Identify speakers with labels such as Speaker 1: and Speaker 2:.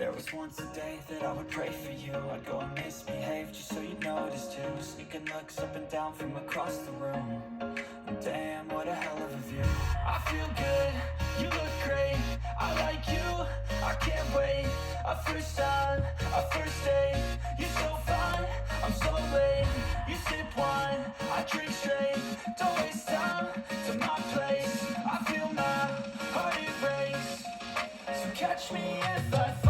Speaker 1: There was once a day that I would pray for you. I'd go and misbehave just so you'd notice too. Sneaking looks up and down from across the room. And damn, what a hell of a view. I feel good, you look great, I like you, I can't wait. A first time, a first date. You're so fine, I'm so late. You sip wine, I drink straight. Don't waste time to my place. I feel my heart erase. So catch me if I